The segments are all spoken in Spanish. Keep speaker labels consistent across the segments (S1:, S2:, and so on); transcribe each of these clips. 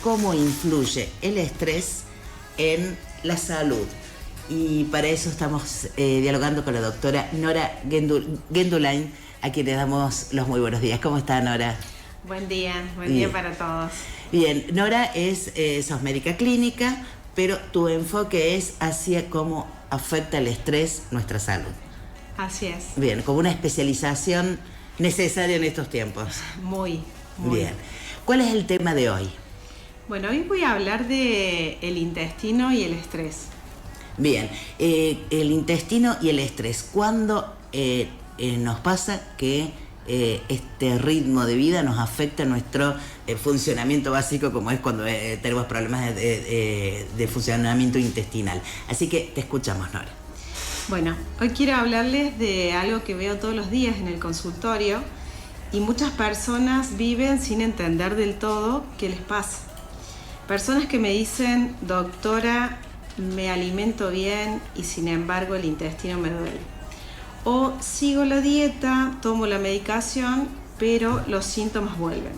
S1: cómo influye el estrés en la salud. Y para eso estamos dialogando con la doctora Nora Guendulain, a quien le damos los muy buenos días. ¿Cómo está, Nora?
S2: Buen día para todos.
S1: Bien, Nora sos médica clínica, pero tu enfoque es hacia cómo afecta el estrés nuestra salud.
S2: Así es.
S1: Bien, como una especialización necesaria en estos tiempos.
S2: Muy.
S1: Bien. ¿Cuál es el tema de hoy?
S2: Bueno, hoy voy a hablar de el intestino y el estrés.
S1: Bien, el intestino y el estrés. ¿Cuándo nos pasa que este ritmo de vida nos afecta nuestro funcionamiento básico, como es cuando tenemos problemas de funcionamiento intestinal? Así que te escuchamos, Nora.
S2: Bueno, hoy quiero hablarles de algo que veo todos los días en el consultorio y muchas personas viven sin entender del todo qué les pasa. Personas que me dicen: doctora, me alimento bien y sin embargo el intestino me duele. O sigo la dieta, tomo la medicación, pero los síntomas vuelven.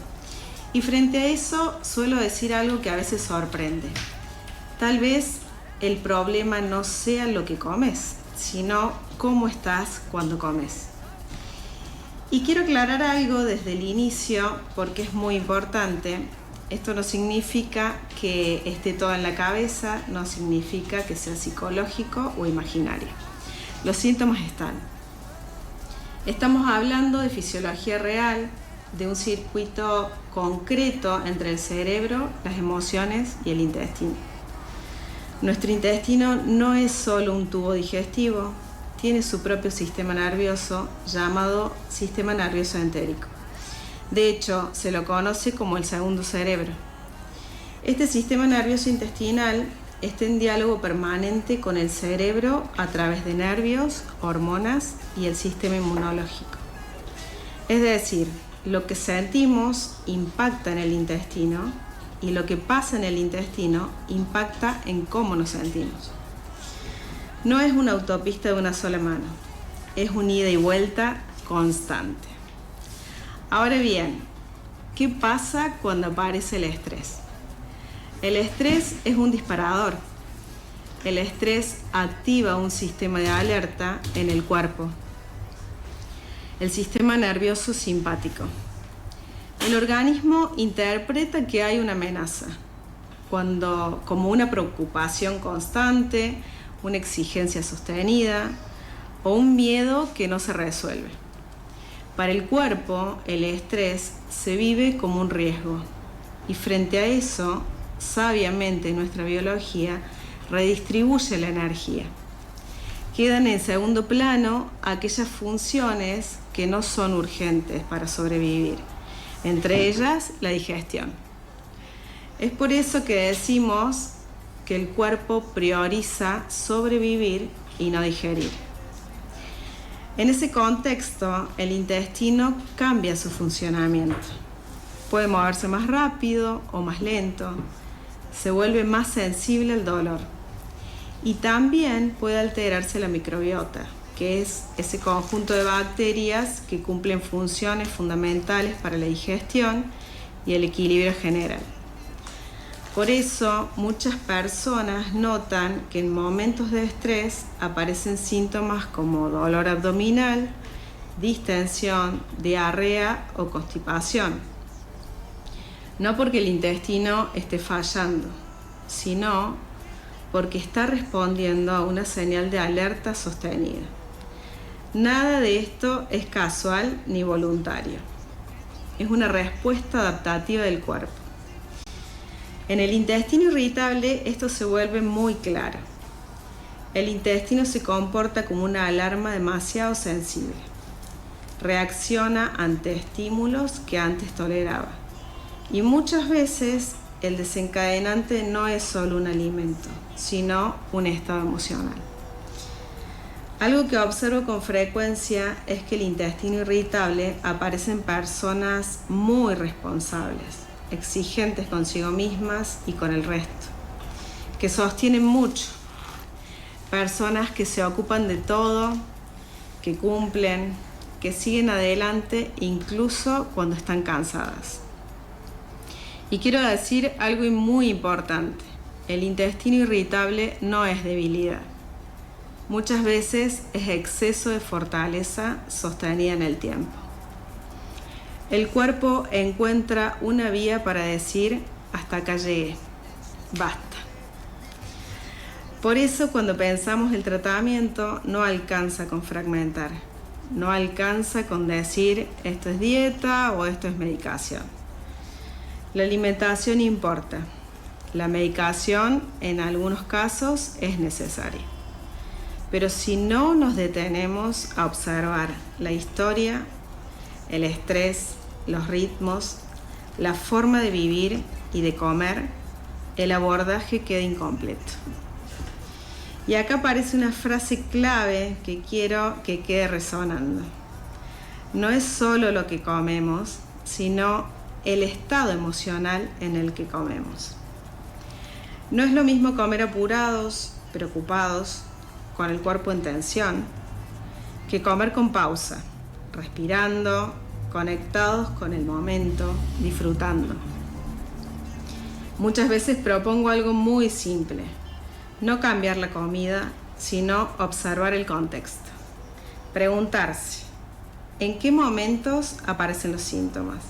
S2: Y frente a eso suelo decir algo que a veces sorprende. Tal vez el problema no sea lo que comes, sino cómo estás cuando comes. Y quiero aclarar algo desde el inicio porque es muy importante. Esto no significa que esté todo en la cabeza, no significa que sea psicológico o imaginario. Los síntomas están. Estamos hablando de fisiología real, de un circuito concreto entre el cerebro, las emociones y el intestino. Nuestro intestino no es solo un tubo digestivo, tiene su propio sistema nervioso llamado sistema nervioso entérico. De hecho, se lo conoce como el segundo cerebro. Este sistema nervioso intestinal está en diálogo permanente con el cerebro a través de nervios, hormonas y el sistema inmunológico. Es decir, lo que sentimos impacta en el intestino y lo que pasa en el intestino impacta en cómo nos sentimos. No es una autopista de una sola mano, es un ida y vuelta constante. Ahora bien, ¿qué pasa cuando aparece el estrés? El estrés es un disparador. El estrés activa un sistema de alerta en el cuerpo, el sistema nervioso simpático. El organismo interpreta que hay una amenaza, como una preocupación constante, una exigencia sostenida o un miedo que no se resuelve. Para el cuerpo, el estrés se vive como un riesgo y frente a eso, sabiamente nuestra biología redistribuye la energía. Quedan en segundo plano aquellas funciones que no son urgentes para sobrevivir, entre ellas la digestión. Es por eso que decimos que el cuerpo prioriza sobrevivir y no digerir. En ese contexto, el intestino cambia su funcionamiento. Puede moverse más rápido o más lento, se vuelve más sensible al dolor y también puede alterarse la microbiota, que es ese conjunto de bacterias que cumplen funciones fundamentales para la digestión y el equilibrio general. Por eso, muchas personas notan que en momentos de estrés aparecen síntomas como dolor abdominal, distensión, diarrea o constipación. No porque el intestino esté fallando, sino porque está respondiendo a una señal de alerta sostenida. Nada de esto es casual ni voluntario. Es una respuesta adaptativa del cuerpo. En el intestino irritable esto se vuelve muy claro. El intestino se comporta como una alarma demasiado sensible. Reacciona ante estímulos que antes toleraba. Y muchas veces el desencadenante no es solo un alimento, sino un estado emocional. Algo que observo con frecuencia es que el intestino irritable aparece en personas muy responsables, exigentes consigo mismas y con el resto, que sostienen mucho, personas que se ocupan de todo, que cumplen, que siguen adelante incluso cuando están cansadas. Y quiero decir algo muy importante. El intestino irritable no es debilidad. Muchas veces es exceso de fortaleza sostenida en el tiempo. El cuerpo encuentra una vía para decir: hasta acá llegué, basta. Por eso, cuando pensamos el tratamiento, no alcanza con fragmentar, no alcanza con decir esto es dieta o esto es medicación. La alimentación importa, la medicación en algunos casos es necesaria. Pero si no nos detenemos a observar la historia, el estrés, los ritmos, la forma de vivir y de comer, el abordaje queda incompleto. Y acá aparece una frase clave que quiero que quede resonando. No es solo lo que comemos, sino el estado emocional en el que comemos. No es lo mismo comer apurados, preocupados, con el cuerpo en tensión, que comer con pausa, respirando, conectados con el momento, disfrutando. Muchas veces propongo algo muy simple: no cambiar la comida, sino observar el contexto. Preguntarse: ¿en qué momentos aparecen los síntomas?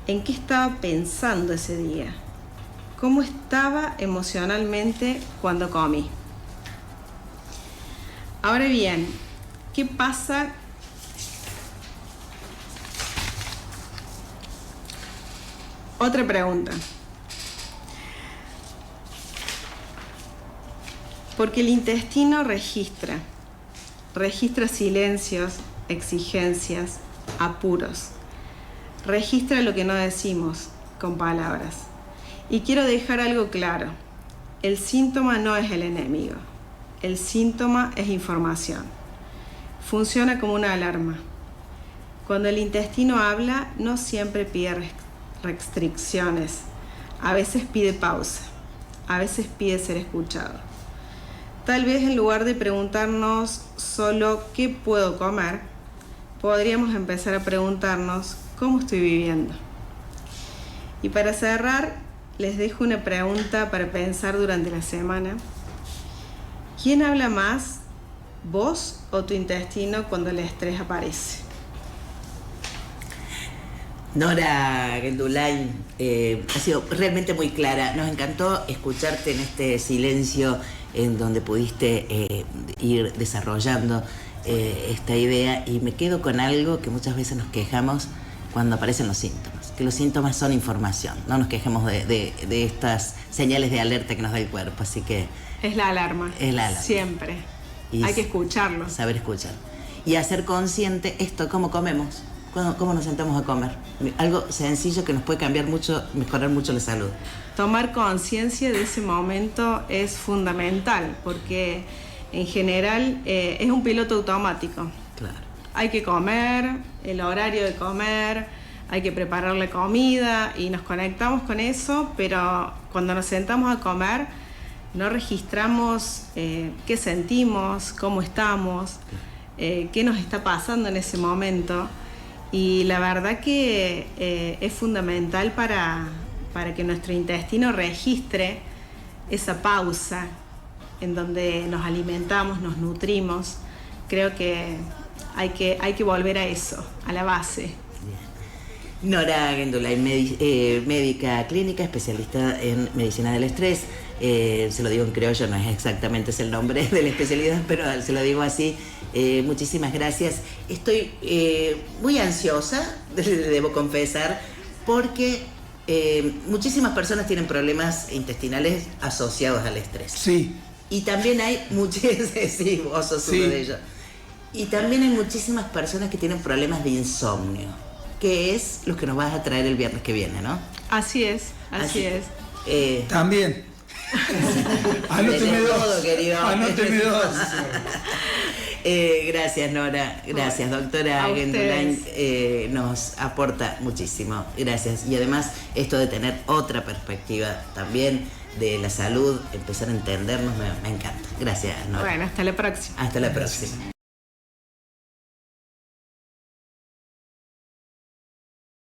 S2: ¿En qué estaba pensando ese día? ¿Cómo estaba emocionalmente cuando comí? Ahora bien, ¿qué pasa? Otra pregunta. Porque el intestino registra silencios, exigencias, apuros. Registra lo que no decimos con palabras. Y quiero dejar algo claro: el síntoma no es el enemigo. El síntoma es información. Funciona como una alarma. Cuando el intestino habla, no siempre pide restricciones. A veces pide pausa. A veces pide ser escuchado. Tal vez en lugar de preguntarnos solo ¿qué puedo comer?, podríamos empezar a preguntarnos ¿cómo estoy viviendo? Y para cerrar, les dejo una pregunta para pensar durante la semana. ¿Quién habla más, vos o tu intestino, cuando el estrés aparece?
S1: Nora Guendoullain, ha sido realmente muy clara. Nos encantó escucharte en este silencio en donde pudiste ir desarrollando esta idea, y me quedo con algo que muchas veces nos quejamos cuando aparecen los síntomas, que los síntomas son información. No nos quejemos de estas señales de alerta que nos da el cuerpo, así que...
S2: Es la alarma.
S1: Es la alarma.
S2: Siempre. Y hay que escucharlo.
S1: Saber escuchar. Y hacer consciente esto, cómo comemos, cómo nos sentamos a comer. Algo sencillo que nos puede cambiar mucho, mejorar mucho la salud.
S2: Tomar conciencia de ese momento es fundamental, porque en general es un piloto automático.
S1: Claro.
S2: Hay que comer, el horario de comer, hay que preparar la comida y nos conectamos con eso, pero cuando nos sentamos a comer no registramos qué sentimos, cómo estamos, qué nos está pasando en ese momento. Y la verdad que es fundamental para que nuestro intestino registre esa pausa en donde nos alimentamos, nos nutrimos. Creo que hay que volver a eso, a la base.
S1: Nora Guendoullain, médica clínica, especialista en medicina del estrés. Se lo digo en criollo, no es exactamente el nombre de la especialidad, pero se lo digo así. Muchísimas gracias. Estoy muy ansiosa, debo confesar, porque muchísimas personas tienen problemas intestinales asociados al estrés.
S3: Sí.
S1: Y también hay muchísimos, sí, vos sos uno de ellos. Y también hay muchísimas personas que tienen problemas de insomnio, que es lo que nos vas a traer el viernes que viene, ¿no?
S2: Así es.
S3: También. Anóteme dos.
S1: Querido.
S3: Anóteme dos.
S1: Gracias, Nora. Gracias, doctora Guendoullain. Nos aporta muchísimo. Gracias. Y además, esto de tener otra perspectiva también de la salud, empezar a entendernos, me encanta. Gracias, Nora.
S2: Bueno, hasta la próxima.
S1: Hasta la próxima.